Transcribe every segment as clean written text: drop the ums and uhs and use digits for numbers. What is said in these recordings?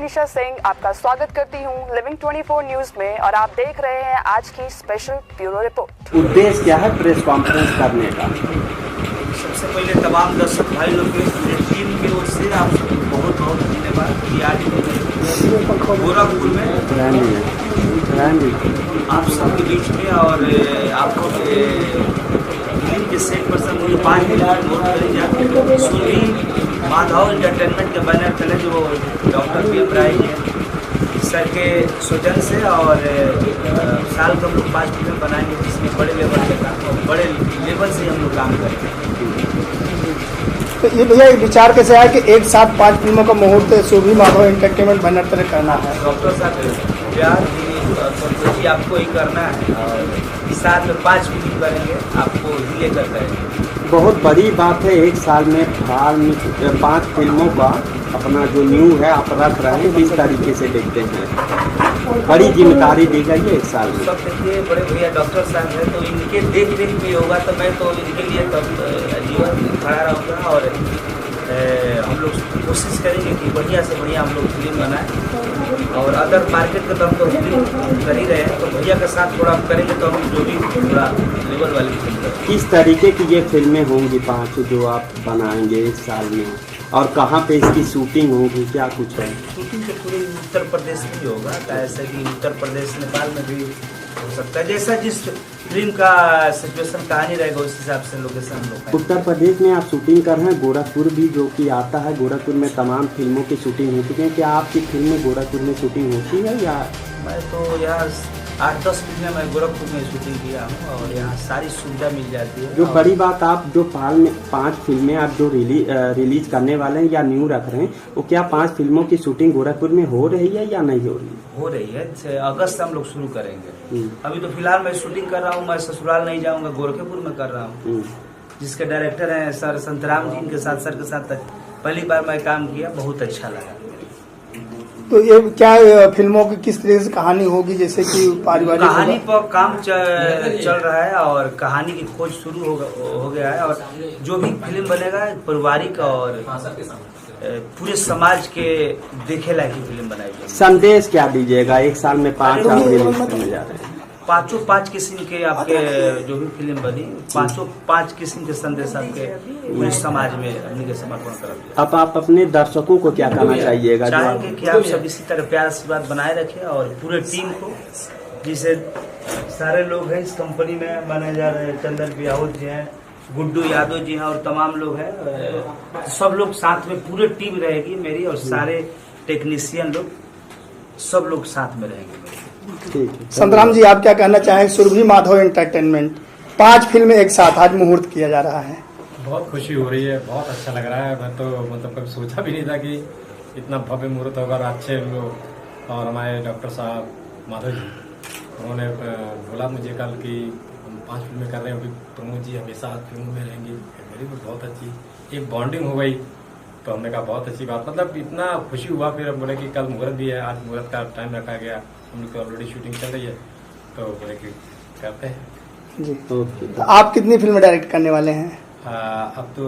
मनीषा सिंह आपका स्वागत करती हूं लिविंग 24 न्यूज में और आप देख रहे हैं आज की स्पेशल ब्यूरो रिपोर्ट। उद्देश्य क्या है प्रेस कॉन्फ्रेंस करने का? सबसे पहले तमाम दर्शक भाई लोग के टीम की ओर से आप सबको बहुत बहुत धन्यवाद कि आज गोरखपुर में आप सबके बीच में और आप लोग फिल्म के सेट पर सब मुझे 5 मिनट नोट करी जाए। सुरभि माधव एंटरटेनमेंट के बैनर तले जो doctor PM Rai ji sir के सौजन से और साल को हम लोग 5 फिल्म बनाएंगे जिसमें बड़े लेवल के काम बड़े लेवल से हम लोग काम करेंगे। तो ये भैया विचार कैसे आया कि एक साथ 5 फिल्मों का मुहूर्त सुरभि माधव एंटरटेनमेंट बैनर तले करना है? डॉक्टर साहब प्यार जी आपको ही करना है और साथ में 5 फिल्म करेंगे, आपको ही लेकर करेंगे। बहुत बड़ी बात है, एक साल में 5 फिल्मों का अपना जो न्यू है आप रख रहे हैं, किस तरीके से देखते हैं? बड़ी जिम्मेदारी दी गई है एक साल में। सब देखिए बड़े भैया डॉक्टर साहब हैं तो इनके देख रेख में होगा तो मैं तो इनके लिए तब जीवन खड़ा रहूँगा और हम लोग कोशिश करेंगे कि बढ़िया से बढ़िया हम लोग फिल्म बनाएं और अदर मार्केट का तो हम तो फिल्म कर ही रहे हैं तो भैया के साथ थोड़ा करेंगे तो हम जो भी थोड़ा लेवल वाली फिल्म करेंगे। किस तरीके की ये फिल्में होंगी 5 जो आप बनाएंगे एक साल में, और कहाँ पे इसकी शूटिंग होगी, क्या कुछ है? शूटिंग तो पूरे उत्तर प्रदेश में ही होगा, ऐसा कि उत्तर प्रदेश नेपाल में भी हो सकता है, जैसा जिस फिल्म का सिचुएशन कहानी रहेगा उस हिसाब से लोकेशन लोग। उत्तर प्रदेश में आप शूटिंग कर रहे हैं, गोरखपुर भी जो कि आता है, गोरखपुर में तमाम फिल्मों की शूटिंग होती है, क्या आपकी फिल्म में गोरखपुर में शूटिंग होती है? या मैं तो यहाँ 8-10 फिल्में मैं गोरखपुर में शूटिंग किया हूँ और यहाँ सारी सुविधा मिल जाती है। जो बड़ी बात आप जो 5 फिल्में आप जो रिलीज करने वाले हैं या न्यू रख रहे हैं, वो क्या 5 फिल्मों की शूटिंग गोरखपुर में हो रही है या नहीं हो रही है? हो रही है, अगस्त से हम लोग शुरू करेंगे। अभी तो फिलहाल मैं शूटिंग कर रहा हूँ, मैं ससुराल नहीं जाऊँगा, गोरखपुर में कर रहा हूँ। जिसके डायरेक्टर हैं सर संतराम जी, इनके साथ सर के साथ पहली बार मैं काम किया, बहुत अच्छा लगा। तो ये क्या फिल्मों की किस तरह से कहानी होगी, जैसे कि पारिवारिक? कहानी पर काम चल रहा है और कहानी की खोज शुरू हो गया है और जो भी फिल्म बनेगा पारिवारिक और पूरे समाज के देखे लायक की फिल्म बनाएगी। संदेश क्या दीजिएगा? एक साल में 5 आप रिलीज करने जा रहे हैं, 5 किस्म के आपके जो भी फिल्म बनी 5 किस्म के संदेश आपके पूरे समाज में अपने के समर्पण करेंगे। अब आप अपने दर्शकों को क्या कहना चाहिएगा? चाहेंगे कि आप सब इसी तरह प्यार आशीर्वाद बनाए रखें और पूरे टीम को, जिसे सारे लोग हैं इस कंपनी में मैनेजर चंदन बियाहुत जी हैं, गुड्डू यादव जी हैं और तमाम लोग हैं, सब लोग साथ में पूरे टीम रहेगी मेरी और सारे टेक्नीशियन लोग सब लोग साथ में रहेंगे। संतराम जी आप क्या कहना चाहें? सुरभि माधव एंटरटेनमेंट 5 फिल्में एक साथ आज मुहूर्त किया जा रहा है। बहुत खुशी हो रही है, बहुत अच्छा लग रहा है। मैं तो मतलब कभी सोचा भी नहीं था कि इतना भव्य मुहूर्त होगा। अच्छे लोग और हमारे डॉक्टर साहब माधव जी, उन्होंने बोला मुझे कल कि हम 5 फिल्में कर रहे हैं, अभी प्रमोद जी हमेशा फिल्मों में रहेंगे। मेरी भी बहुत अच्छी एक बॉन्डिंग हो गई, तो हमने कहा बहुत अच्छी बात, मतलब इतना खुशी हुआ। फिर हम बोले कि कल मुहूर्त भी है, आज मुहूर्त का टाइम रखा गया, हम लोग की ऑलरेडी शूटिंग चल रही है, तो बोले कि करते हैं जी। तो आप कितनी फिल्में डायरेक्ट करने वाले हैं? अब तो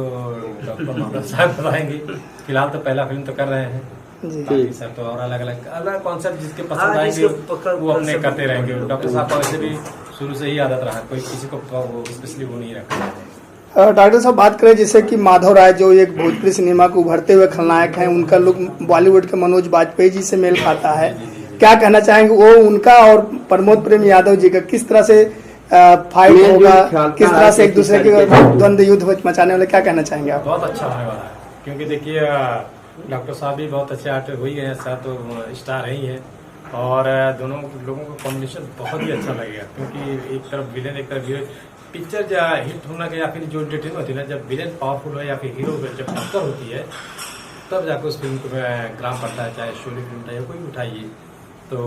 डॉक्टर माधव साहब बताएंगे, फिलहाल तो पहला फिल्म तो कर रहे हैं जी। सर तो और अलग अलग कॉन्सेप्ट जिसके पसंद आएंगे वो अपने करते रहेंगे। डॉक्टर साहब का वैसे भी शुरू से ही आदत रहा, कोई किसी को स्पेशली वो नहीं रखा। डॉक्टर साहब बात करें जैसे कि माधव राय जो एक भोजपुरी सिनेमा के उभरते हुए खलनायक हैं, उनका लुक बॉलीवुड के मनोज बाजपेयी जी से मेल खाता है, क्या कहना चाहेंगे? वो उनका और प्रमोद प्रेम यादव जी का किस तरह से फाइट होगा, किस तरह से एक दूसरे के द्वंद्व युद्ध मचाने वाले, क्या कहना चाहेंगे आप? बहुत अच्छा होने वाला है, क्योंकि देखिए डॉक्टर साहब भी बहुत अच्छे आर्टिस्ट हुई हैं, सर तो स्टार ही हैं और दोनों लोगों का कॉम्बिनेशन बहुत ही अच्छा लगेगा। क्योंकि एक तरफ विलेन एक तरफ हीरो, पिक्चर जब हिट होना या फिर जो एंटरटेनमेंट होती है ना, जब विलेन पावरफुल हो या फिर हीरो जब टक्कर होती है तब जाकर उस फिल्म को ग्राम पड़ता है, चाहे शोले फिल्म उठाइए कोई उठाइए, तो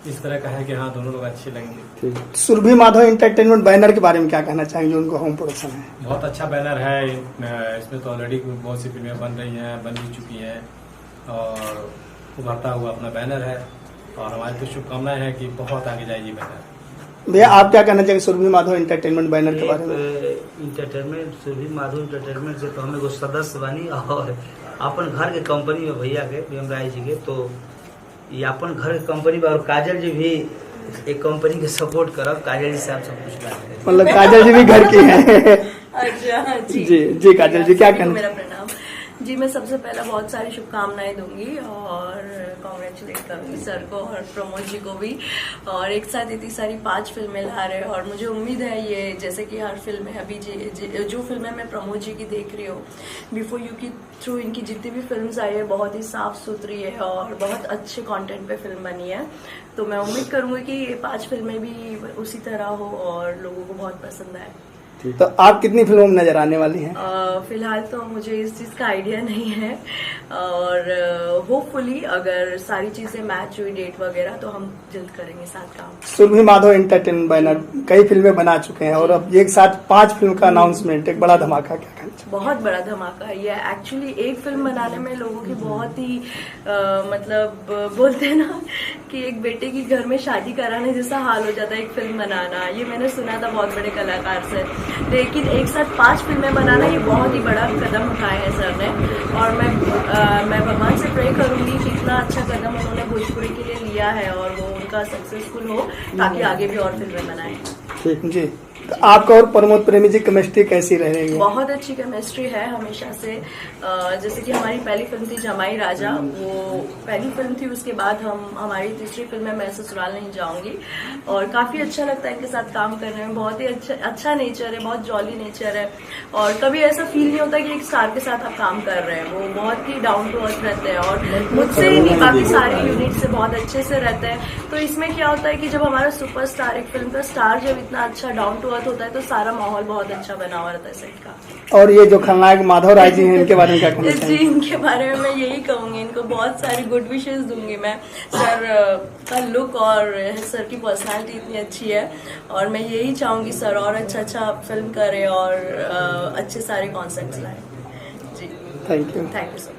इस तरह का है कि हाँ दोनों लोग अच्छे लगेंगे। सुरभि माधव एंटरटेनमेंट बैनर के बारे में क्या कहना चाहेंगे? उनको होम प्रोडक्शन है, बहुत अच्छा बैनर है, इसमें तो ऑलरेडी बहुत सी फिल्में बन रही हैं, बन भी चुकी हैं और उभरता हुआ अपना बैनर है और हमारी तो शुभकामनाएं हैं कि बहुत आगे जाएगी बैनर। भैया आप क्या कहना चाहिए सुरभि माधव एंटरटेनमेंट बैनर के बारे में? इंटरटेनमेंट सुरभि माधव एंटरटेनमेंट से तो हम एगो सदस्य बानी और अपन घर के कंपनी में भैया के भीम राय जी के, तो ये अपन घर के कंपनी में, और काजल जी भी एक कंपनी के सपोर्ट करब। काजल जी से आप सब कुछ बात करें। मतलब काजल जी भी घर की हैं। अच्छा जी जी काजल जी क्या कहना? मेरा प्रणाम जी। मैं सबसे पहले बहुत सारी शुभकामनाएं दूंगी और कांग्रेचुलेट करूंगी सर को और प्रमोद जी को भी, और एक साथ इतनी सारी 5 फिल्में ला रहे हैं और मुझे उम्मीद है ये जैसे कि हर फिल्म है अभी जो फिल्में मैं प्रमोद जी की देख रही हूँ बिफोर यू की थ्रू, इनकी जितनी भी फिल्म्स आई है बहुत ही साफ सुथरी है और बहुत अच्छे कंटेंट पे फिल्म बनी है। तो मैं उम्मीद करूंगी कि ये 5 फिल्में भी उसी तरह हो और लोगों को बहुत पसंद आए। तो आप कितनी फिल्मों में नजर आने वाली हैं? फिलहाल तो मुझे इस चीज का आइडिया नहीं है और होपफुली अगर सारी चीजें मैच हुई डेट वगैरह तो हम जल्द करेंगे साथ काम। सुरभि माधव एंटरटेनमेंट बैनर कई फिल्में बना चुके हैं और अब एक साथ 5 फिल्म का अनाउंसमेंट, एक बड़ा धमाका, क्या कहना चाहिए? बहुत बड़ा धमाका है ये। एक्चुअली एक फिल्म बनाने में लोगों की बहुत ही मतलब बोलते हैं ना कि एक बेटे की घर में शादी कराने जैसा हाल हो जाता है एक फिल्म बनाना। ये मैंने सुना था बहुत बड़े कलाकार से, लेकिन एक साथ 5 फिल्में बनाना ये बहुत ही बड़ा कदम उठाया है सर ने। और मैं भगवान से प्रे करूंगी कि इतना अच्छा कदम उन्होंने भोजपुरी के लिए लिया है और वो उनका सक्सेसफुल हो ताकि आगे भी और फिल्में बनाएं। ठीक जी। तो आपका और प्रमोद प्रेमी जी केमिस्ट्री कैसी रह रही है? बहुत अच्छी केमिस्ट्री है हमेशा से। जैसे कि हमारी पहली फिल्म थी जमाई राजा, वो पहली फिल्म थी, उसके बाद हमारी तीसरी फिल्म है मैं ससुराल नहीं जाऊंगी और काफी अच्छा लगता है इनके साथ काम करने में। बहुत ही अच्छा नेचर है, बहुत जॉली नेचर है और कभी ऐसा फील नहीं होता कि एक स्टार के साथ आप काम कर रहे हैं। वो बहुत ही डाउन टू अर्थ रहते हैं और मुझसे ही नहीं बाकी सारे यूनिट से बहुत अच्छे से रहते हैं। तो इसमें क्या होता है कि जब हमारा सुपरस्टार, एक फिल्म का स्टार जब इतना अच्छा डाउन टू होता है तो सारा माहौल बहुत अच्छा बना हुआ रहता है सेट का। और ये जो खलनायक माधव राय जी हैं इनके बारे में क्या कहना जी? चाहिए? इनके बारे में मैं यही कहूंगी, इनको बहुत सारी गुड विशेस दूंगी मैं। सर का लुक और सर की पर्सनालिटी इतनी अच्छी है और मैं यही चाहूंगी सर और अच्छा फिल्म करे और अच्छे सारे कॉन्सेप्ट्स लाए। जी थैंक यू। सर।